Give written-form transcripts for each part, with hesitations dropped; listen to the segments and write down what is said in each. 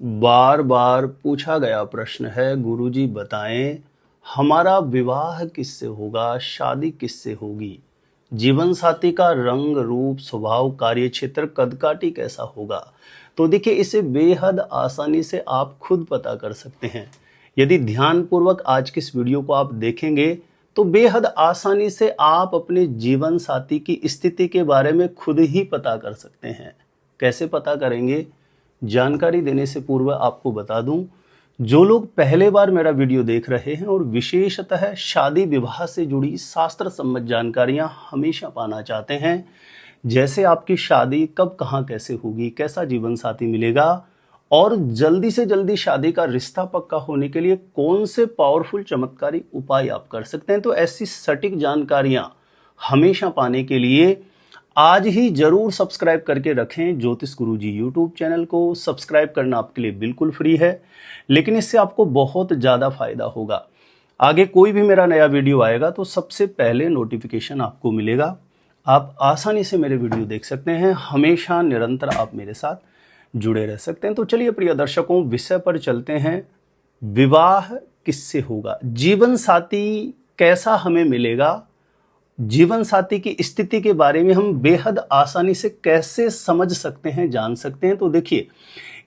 बार बार पूछा गया प्रश्न है, गुरुजी बताएं हमारा विवाह किससे होगा, शादी किससे होगी, जीवन साथी का रंग रूप स्वभाव कार्यक्षेत्र कदकाठी कैसा होगा। तो देखिए, इसे बेहद आसानी से आप खुद पता कर सकते हैं। यदि ध्यानपूर्वक आज की इस वीडियो को आप देखेंगे तो बेहद आसानी से आप अपने जीवन साथी की स्थिति के बारे में खुद ही पता कर सकते हैं। कैसे पता करेंगे, जानकारी देने से पूर्व आपको बता दूं, जो लोग पहले बार मेरा वीडियो देख रहे हैं और विशेषतः शादी विवाह से जुड़ी शास्त्र सम्मत जानकारियां हमेशा पाना चाहते हैं, जैसे आपकी शादी कब कहां कैसे होगी, कैसा जीवन साथी मिलेगा और जल्दी से जल्दी शादी का रिश्ता पक्का होने के लिए कौन से पावरफुल चमत्कारी उपाय आप कर सकते हैं, तो ऐसी सटीक जानकारियां हमेशा पाने के लिए आज ही जरूर सब्सक्राइब करके रखें ज्योतिष गुरुजी यूट्यूब चैनल को। सब्सक्राइब करना आपके लिए बिल्कुल फ्री है, लेकिन इससे आपको बहुत ज़्यादा फायदा होगा। आगे कोई भी मेरा नया वीडियो आएगा तो सबसे पहले नोटिफिकेशन आपको मिलेगा। आप आसानी से मेरे वीडियो देख सकते हैं, हमेशा निरंतर आप मेरे साथ जुड़े रह सकते हैं। तो चलिए प्रिय दर्शकों, विषय पर चलते हैं। विवाह किससे होगा, जीवन साथी कैसा हमें मिलेगा, जीवन साथी की स्थिति के बारे में हम बेहद आसानी से कैसे समझ सकते हैं, जान सकते हैं। तो देखिए,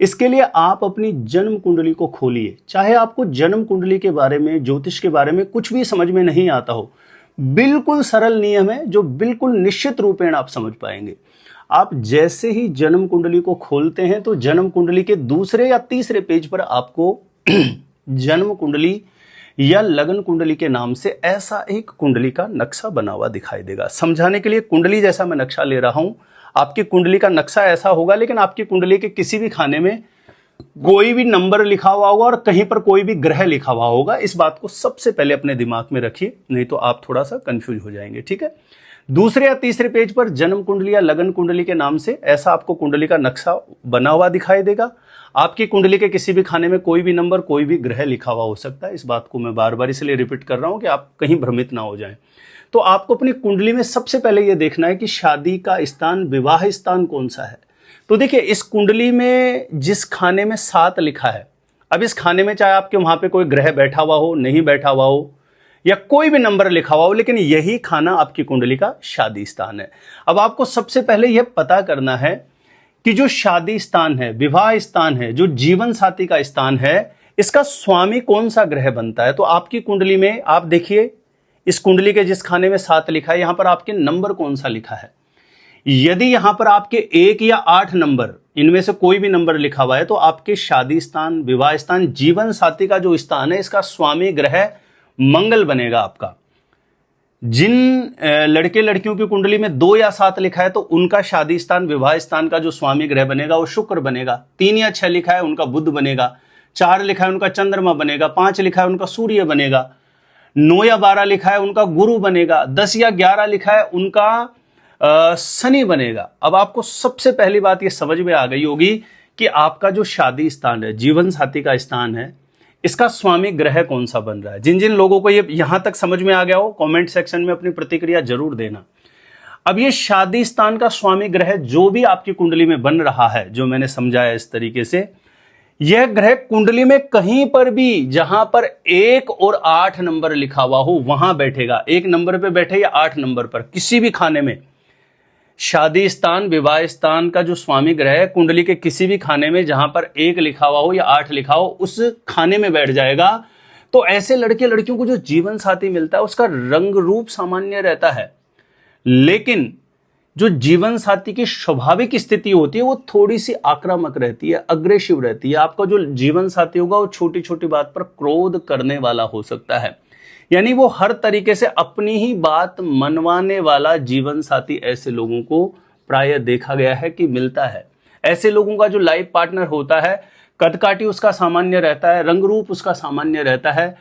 इसके लिए आप अपनी जन्म कुंडली को खोलिए। चाहे आपको जन्म कुंडली के बारे में, ज्योतिष के बारे में कुछ भी समझ में नहीं आता हो, बिल्कुल सरल नियम है जो बिल्कुल निश्चित रूपेण आप समझ पाएंगे। आप जैसे ही जन्म कुंडली को खोलते हैं तो जन्म कुंडली के दूसरे या तीसरे पेज पर आपको जन्म कुंडली या लगन कुंडली के नाम से ऐसा एक कुंडली का नक्शा बना हुआ दिखाई देगा। समझाने के लिए कुंडली जैसा मैं नक्शा ले रहा हूं, आपकी कुंडली का नक्शा ऐसा होगा, लेकिन आपकी कुंडली के किसी भी खाने में कोई भी नंबर लिखा हुआ होगा और कहीं पर कोई भी ग्रह लिखा हुआ होगा। इस बात को सबसे पहले अपने दिमाग में रखिए, नहीं तो आप थोड़ा सा कंफ्यूज हो जाएंगे। ठीक है, दूसरे या तीसरे पेज पर जन्म कुंडली या लगन कुंडली के नाम से ऐसा आपको कुंडली का नक्शा बना हुआ दिखाई देगा। आपकी कुंडली के किसी भी खाने में कोई भी नंबर, कोई भी ग्रह लिखा हुआ हो सकता है। इस बात को मैं बार बार इसलिए रिपीट कर रहा हूं कि आप कहीं भ्रमित ना हो जाएं। तो आपको अपनी कुंडली में सबसे पहले यह देखना है कि शादी का स्थान, विवाह स्थान कौन सा है। तो देखिए, इस कुंडली में जिस खाने में 7 लिखा है, अब इस खाने में चाहे आपके वहां पे कोई ग्रह बैठा हुआ हो, नहीं बैठा हुआ हो, या कोई भी नंबर लिखा हुआ हो, लेकिन यही खाना आपकी कुंडली का शादी स्थान है। अब आपको सबसे पहले यह पता करना है कि जो शादी स्थान है, विवाह स्थान है, जो जीवन साथी का स्थान है, इसका स्वामी कौन सा ग्रह बनता है। तो आपकी कुंडली में आप देखिए, इस कुंडली के जिस खाने में 7 लिखा है, यहां पर आपके नंबर कौन सा लिखा है। यदि यहां पर आपके 1 या 8 नंबर, इनमें से कोई भी नंबर लिखा हुआ है, तो आपके शादी स्थान, विवाह स्थान, जीवन साथी का जो स्थान है, इसका स्वामी ग्रह मंगल बनेगा आपका। जिन लड़के लड़कियों की कुंडली में 2 या 7 लिखा है, तो उनका शादी स्थान, विवाह स्थान का जो स्वामी ग्रह बनेगा वो शुक्र बनेगा। 3 या 6 लिखा है, उनका बुध बनेगा। 4 लिखा है, उनका चंद्रमा बनेगा। 5 लिखा है, उनका सूर्य बनेगा। 9 या 12 लिखा है, उनका गुरु बनेगा। 10 या 11 लिखा है, उनका शनि बनेगा। अब आपको सबसे पहली बात ये समझ में आ गई होगी कि आपका जो शादी स्थान है, जीवन साथी का स्थान है, इसका स्वामी ग्रह कौन सा बन रहा है। जिन जिन लोगों को ये यहां तक समझ में आ गया हो, कमेंट सेक्शन में अपनी प्रतिक्रिया जरूर देना। अब ये शादी स्थान का स्वामी ग्रह जो भी आपकी कुंडली में बन रहा है, जो मैंने समझाया इस तरीके से, यह ग्रह कुंडली में कहीं पर भी जहां पर 1 और 8 नंबर लिखा हुआ हो वहां बैठेगा। 1 नंबर पे बैठे या 8 नंबर पर, किसी भी खाने में शादी स्थान, विवाह स्थान का जो स्वामी ग्रह है, कुंडली के किसी भी खाने में जहां पर 1 लिखा हुआ हो या 8 लिखा हो, उस खाने में बैठ जाएगा। तो ऐसे लड़के लड़कियों को जो जीवन साथी मिलता है, उसका रंग रूप सामान्य रहता है, लेकिन जो जीवन साथी की स्वाभाविक स्थिति होती है वो थोड़ी सी आक्रामक रहती है, अग्रेसिव रहती है। आपका जो जीवन साथी होगा वो छोटी छोटी बात पर क्रोध करने वाला हो सकता है, यानी वो हर तरीके से अपनी ही बात मनवाने वाला जीवन साथी ऐसे लोगों को प्रायः देखा गया है कि मिलता है। ऐसे लोगों का जो लाइफ पार्टनर होता है, कदकाठी उसका सामान्य रहता है, रंग रूप उसका सामान्य रहता है,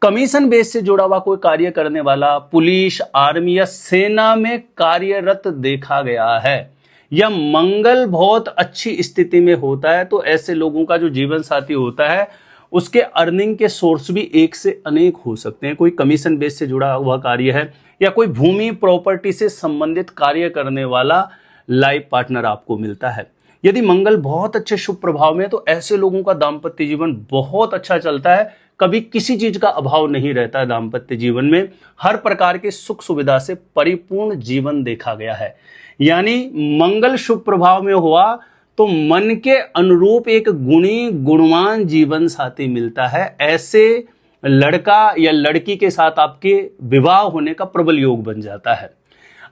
कमीशन बेस से जुड़ा हुआ कोई कार्य करने वाला, पुलिस, आर्मी या सेना में कार्यरत देखा गया है, या मंगल बहुत अच्छी स्थिति में होता है। तो ऐसे लोगों का जो जीवन साथी होता है, उसके अर्निंग के सोर्स भी एक से अनेक हो सकते हैं। कोई कमीशन बेस से जुड़ा हुआ कार्य है, या कोई भूमि प्रॉपर्टी से संबंधित कार्य करने वाला लाइफ पार्टनर आपको मिलता है। यदि मंगल बहुत अच्छे शुभ प्रभाव में है तो ऐसे लोगों का दाम्पत्य जीवन बहुत अच्छा चलता है। कभी किसी चीज का अभाव नहीं रहता है दाम्पत्य जीवन में। हर प्रकार के सुख सुविधा से परिपूर्ण जीवन देखा गया है। यानी मंगल शुभ प्रभाव में हुआ तो मन के अनुरूप एक गुणी गुणवान जीवन साथी मिलता है। ऐसे लड़का या लड़की के साथ आपके विवाह होने का प्रबल योग बन जाता है।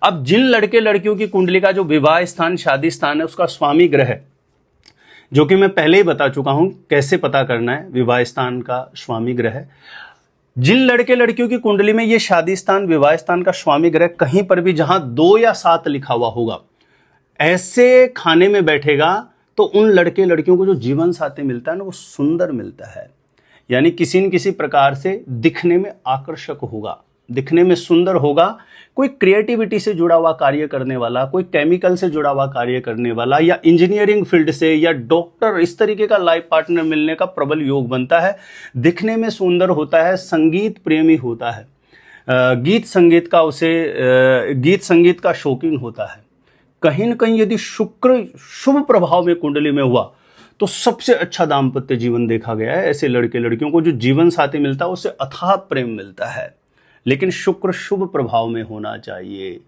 अब जिन लड़के लड़कियों की कुंडली का जो विवाह स्थान शादी स्थान है उसका स्वामी ग्रह है, जो कि मैं पहले ही बता चुका हूं कैसे पता करना है, विवाह स्थान का स्वामी ग्रह है। जिन लड़के लड़कियों की कुंडली में ये शादी स्थान विवाह स्थान का स्वामी ग्रह कहीं पर भी जहां 2 या 7 लिखा हुआ होगा, ऐसे खाने में बैठेगा तो उन लड़के लड़कियों को जो जीवन साथी मिलता है ना वो सुंदर मिलता है। यानी किसी न किसी प्रकार से दिखने में आकर्षक होगा, दिखने में सुंदर होगा, कोई क्रिएटिविटी से जुड़ा हुआ कार्य करने वाला, कोई केमिकल से जुड़ा हुआ कार्य करने वाला, या इंजीनियरिंग फील्ड से, या डॉक्टर, इस तरीके का लाइफ पार्टनर मिलने का प्रबल योग बनता है। दिखने में सुंदर होता है, संगीत प्रेमी होता है, गीत संगीत का शौकीन होता है। कहीं न कहीं यदि शुक्र शुभ प्रभाव में कुंडली में हुआ तो सबसे अच्छा दाम्पत्य जीवन देखा गया है। ऐसे लड़के लड़कियों को जो जीवन साथी मिलता है उससे अथाह प्रेम मिलता है। लेकिन शुक्र शुभ प्रभाव में होना चाहिए।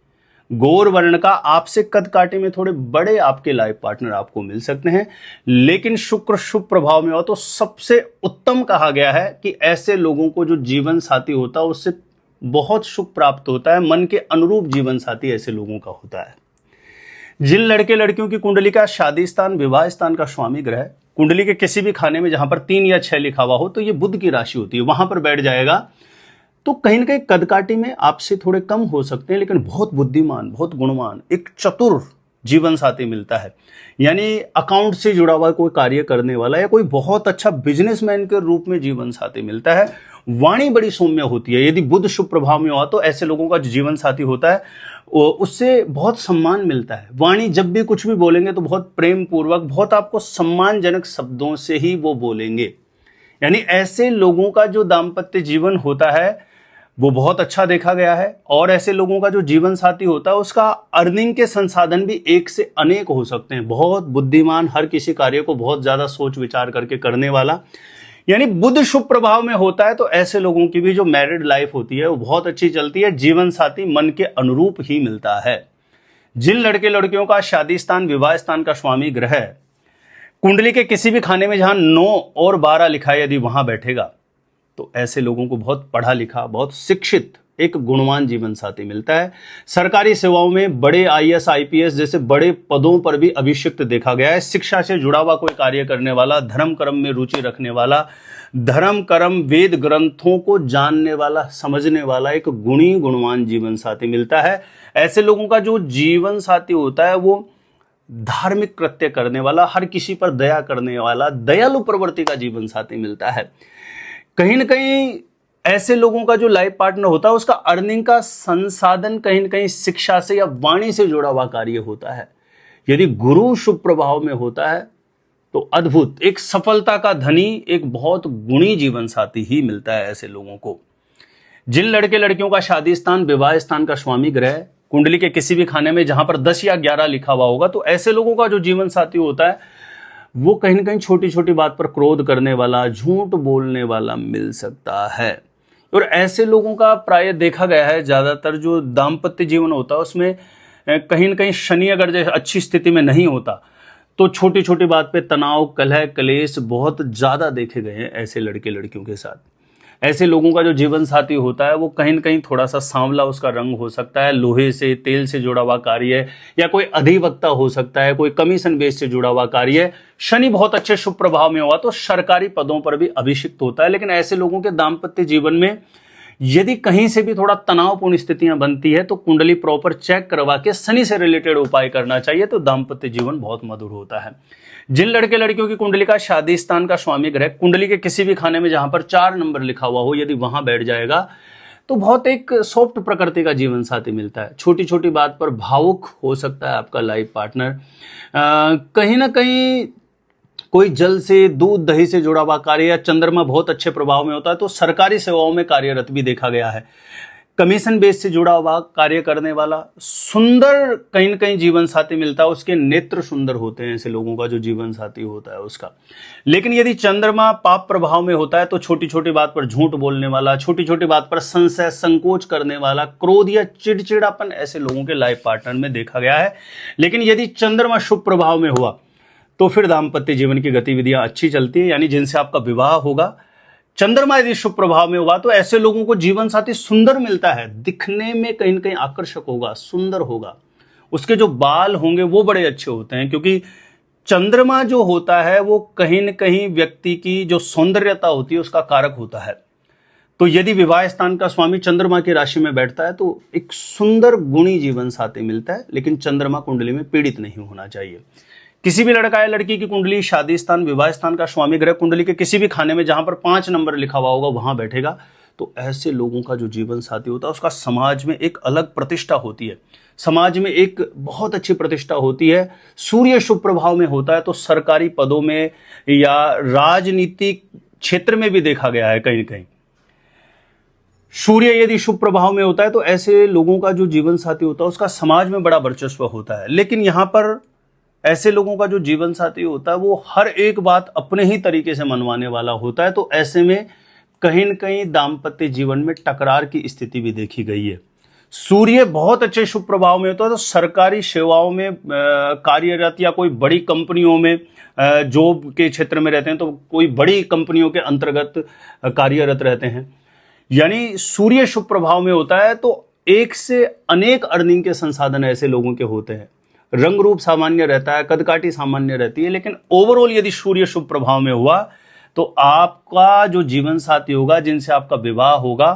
गौर वर्ण का आपसे कद काटे में थोड़े बड़े आपके लाइफ पार्टनर आपको मिल सकते हैं, लेकिन शुक्र शुभ प्रभाव में हो तो सबसे उत्तम कहा गया है कि ऐसे लोगों को जो जीवन साथी होता है उससे बहुत सुख प्राप्त होता है। मन के अनुरूप जीवन साथी ऐसे लोगों का होता है। जिन लड़के लड़कियों की कुंडली का शादी स्थान विवाह स्थान का स्वामी ग्रह कुंडली के किसी भी खाने में जहां पर 3 या 6 लिखा हुआ हो तो ये बुध की राशि होती है, वहां पर बैठ जाएगा तो कहीं ना कहीं कदकाठी में आपसे थोड़े कम हो सकते हैं, लेकिन बहुत बुद्धिमान, बहुत गुणवान, एक चतुर जीवन साथी मिलता है। यानी अकाउंट से जुड़ा हुआ कोई कार्य करने वाला या कोई बहुत अच्छा बिजनेसमैन के रूप में जीवन साथी मिलता है। वाणी बड़ी सौम्य होती है। यदि बुध शुभ प्रभाव में हुआ तो ऐसे लोगों का जो जीवन साथी होता है उससे बहुत सम्मान मिलता है। वाणी जब भी कुछ भी बोलेंगे तो बहुत प्रेम पूर्वक, बहुत आपको सम्मानजनक शब्दों से ही वो बोलेंगे। यानी ऐसे लोगों का जो दाम्पत्य जीवन होता है वो बहुत अच्छा देखा गया है। और ऐसे लोगों का जो जीवन साथी होता है उसका अर्निंग के संसाधन भी एक से अनेक हो सकते हैं। बहुत बुद्धिमान, हर किसी कार्य को बहुत ज्यादा सोच विचार करके करने वाला। यानी बुध शुभ प्रभाव में होता है तो ऐसे लोगों की भी जो मैरिड लाइफ होती है वो बहुत अच्छी चलती है। जीवन साथी मन के अनुरूप ही मिलता है। जिन लड़के लड़कियों का शादी स्थान विवाह स्थान का स्वामी ग्रह कुंडली के किसी भी खाने में जहां 9 और 12 लिखा है, यदि वहां बैठेगा तो ऐसे लोगों को बहुत पढ़ा लिखा, बहुत शिक्षित, एक गुणवान जीवन साथी मिलता है। सरकारी सेवाओं में बड़े आईएएस आईपीएस जैसे बड़े पदों पर भी अभिषिक्त देखा गया है। शिक्षा से जुड़ा हुआ कोई कार्य करने वाला, धर्म कर्म में रुचि रखने वाला, धर्म कर्म वेद ग्रंथों को जानने वाला, समझने वाला एक गुणी गुणवान जीवन साथी मिलता है। ऐसे लोगों का जो जीवन साथी होता है वो धार्मिक कृत्य करने वाला, हर किसी पर दया करने वाला, दयालु प्रवृत्ति का जीवन साथी मिलता है। कहीं न कहीं ऐसे लोगों का जो लाइफ पार्टनर होता है उसका अर्निंग का संसाधन कहीं न कहीं शिक्षा से या वाणी से जुड़ा हुआ कार्य होता है। यदि गुरु शुभ प्रभाव में होता है तो अद्भुत, एक सफलता का धनी, एक बहुत गुणी जीवन साथी ही मिलता है ऐसे लोगों को। जिन लड़के लड़कियों का शादी स्थान विवाह स्थान का स्वामी ग्रह कुंडली के किसी भी खाने में जहां पर 10 या 11 लिखा हुआ होगा तो ऐसे लोगों का जो जीवन साथी होता है वो कहीं ना कहीं छोटी छोटी बात पर क्रोध करने वाला, झूठ बोलने वाला मिल सकता है। और ऐसे लोगों का प्राय देखा गया है ज्यादातर जो दाम्पत्य जीवन होता है उसमें कहीं ना कहीं शनि अगर जैसे अच्छी स्थिति में नहीं होता तो छोटी छोटी बात पे तनाव, कलह, क्लेश बहुत ज्यादा देखे गए हैं ऐसे लड़के लड़कियों के साथ। ऐसे लोगों का जो जीवन साथी होता है वो कहीं न कहीं थोड़ा सा सांवला उसका रंग हो सकता है, लोहे से तेल से जुड़ा हुआ कार्य, या कोई अधिवक्ता हो सकता है, कोई कमीशन बेस से जुड़ा हुआ कार्य। शनि बहुत अच्छे शुभ प्रभाव में हुआ तो सरकारी पदों पर भी अभिषिक्त होता है। लेकिन ऐसे लोगों के दाम्पत्य जीवन में यदि कहीं से भी थोड़ा तनावपूर्ण स्थितियां बनती है तो कुंडली प्रॉपर चेक करवा के शनि से रिलेटेड उपाय करना चाहिए, तो दाम्पत्य जीवन बहुत मधुर होता है। जिन लड़के लड़कियों की कुंडली का शादी स्थान का स्वामी ग्रह कुंडली के किसी भी खाने में जहां पर 4 नंबर लिखा हुआ हो, यदि वहां बैठ जाएगा तो बहुत एक सॉफ्ट प्रकृति का जीवन साथी मिलता है। छोटी छोटी बात पर भावुक हो सकता है आपका लाइफ पार्टनर। कहीं ना कहीं कोई जल से, दूध दही से जुड़ा हुआ कार्य, या चंद्रमा बहुत अच्छे प्रभाव में होता है तो सरकारी सेवाओं में कार्यरत भी देखा गया है। कमीशन बेस से जुड़ा हुआ, कार्य करने वाला, सुंदर कहीं न कहीं जीवन साथी मिलता है, उसके नेत्र सुंदर होते हैं ऐसे लोगों का जो जीवन साथी होता है उसका। लेकिन यदि चंद्रमा पाप प्रभाव में होता है तो छोटी छोटी बात पर झूठ बोलने वाला, छोटी छोटी बात पर संशय संकोच करने वाला, क्रोध या चिड़चिड़ापन ऐसे लोगों के लाइफ पार्टनर में देखा गया है। लेकिन यदि चंद्रमा शुभ प्रभाव में हुआ तो फिर दाम्पत्य जीवन की गतिविधियां अच्छी चलती है, यानी जिनसे आपका विवाह होगा। चंद्रमा यदि शुभ प्रभाव में हुआ तो ऐसे लोगों को जीवन साथी सुंदर मिलता है, दिखने में कहीं न कहीं आकर्षक होगा, सुंदर होगा, उसके जो बाल होंगे वो बड़े अच्छे होते हैं, क्योंकि चंद्रमा जो होता है वो कहीं न कहीं व्यक्ति की जो सौंदर्यता होती है उसका कारक होता है। तो यदि विवाह स्थान का स्वामी चंद्रमा की राशि में बैठता है तो एक सुंदर गुणी जीवन साथी मिलता है, लेकिन चंद्रमा कुंडली में पीड़ित नहीं होना चाहिए। किसी भी लड़का या लड़की की कुंडली शादी स्थान, विवाह स्थान का स्वामी ग्रह कुंडली के किसी भी खाने में जहां पर 5 नंबर लिखा हुआ होगा वहां बैठेगा, तो ऐसे लोगों का जो जीवन साथी होता है उसका समाज में एक अलग प्रतिष्ठा होती है, समाज में एक बहुत अच्छी प्रतिष्ठा होती है। सूर्य शुभ प्रभाव में होता है तो सरकारी पदों में या राजनीतिक क्षेत्र में भी देखा गया है कहीं न कहीं। सूर्य यदि शुभ प्रभाव में होता है तो ऐसे लोगों का जो जीवन साथी होता है उसका समाज में बड़ा वर्चस्व होता है। लेकिन यहां पर ऐसे लोगों का जो जीवन साथी होता है वो हर एक बात अपने ही तरीके से मनवाने वाला होता है, तो ऐसे में कहीं न कहीं दाम्पत्य जीवन में टकरार की स्थिति भी देखी गई है। सूर्य बहुत अच्छे शुभ प्रभाव में होता है तो सरकारी सेवाओं में कार्यरत या कोई बड़ी कंपनियों में जॉब के क्षेत्र में रहते हैं तो कोई बड़ी कंपनियों के अंतर्गत कार्यरत रहते हैं, यानी सूर्य शुभ प्रभाव में होता है तो एक से अनेक अर्निंग के संसाधन ऐसे लोगों के होते हैं। रंग रूप सामान्य रहता है, कदकाठी सामान्य रहती है, लेकिन ओवरऑल यदि सूर्य शुभ प्रभाव में हुआ तो आपका जो जीवन साथी होगा, जिनसे आपका विवाह होगा,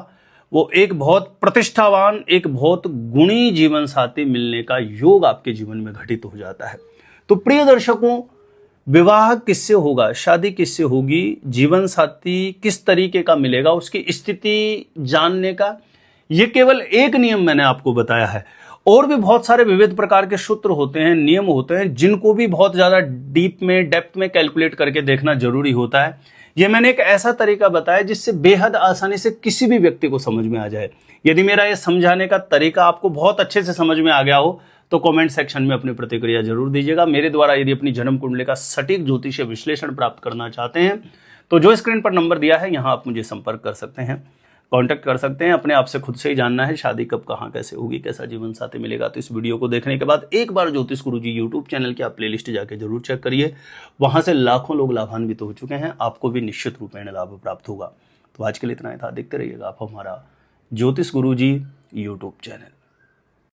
वो एक बहुत प्रतिष्ठावान, एक बहुत गुणी जीवन साथी मिलने का योग आपके जीवन में घटित हो जाता है। तो प्रिय दर्शकों, विवाह किससे होगा, शादी किससे होगी, जीवन साथी किस तरीके का मिलेगा, उसकी स्थिति जानने का ये केवल एक नियम मैंने आपको बताया है। और भी बहुत सारे विविध प्रकार के सूत्र होते हैं, नियम होते हैं, जिनको भी बहुत ज्यादा डीप में, डेप्थ में कैलकुलेट करके देखना जरूरी होता है। यह मैंने एक ऐसा तरीका बताया जिससे बेहद आसानी से किसी भी व्यक्ति को समझ में आ जाए। यदि मेरा यह समझाने का तरीका आपको बहुत अच्छे से समझ में आ गया हो तो कमेंट सेक्शन में अपनी प्रतिक्रिया जरूर दीजिएगा। मेरे द्वारा यदि अपनी जन्म कुंडली का सटीक ज्योतिषीय विश्लेषण प्राप्त करना चाहते हैं तो जो स्क्रीन पर नंबर दिया है यहां आप मुझे संपर्क कर सकते हैं, कांटेक्ट कर सकते हैं। अपने आप से खुद से ही जानना है शादी कब, कहां, कैसे होगी, कैसा जीवन साथी मिलेगा, तो इस वीडियो को देखने के बाद एक बार ज्योतिष गुरुजी यूट्यूब चैनल की आप प्लेलिस्ट जाके जरूर चेक करिए। वहां से लाखों लोग लाभान्वित हो चुके हैं, आपको भी निश्चित रूप में लाभ प्राप्त होगा। तो आज के लिए इतना ही था, देखते रहिएगा आप हमारा ज्योतिष गुरुजी यूट्यूब चैनल।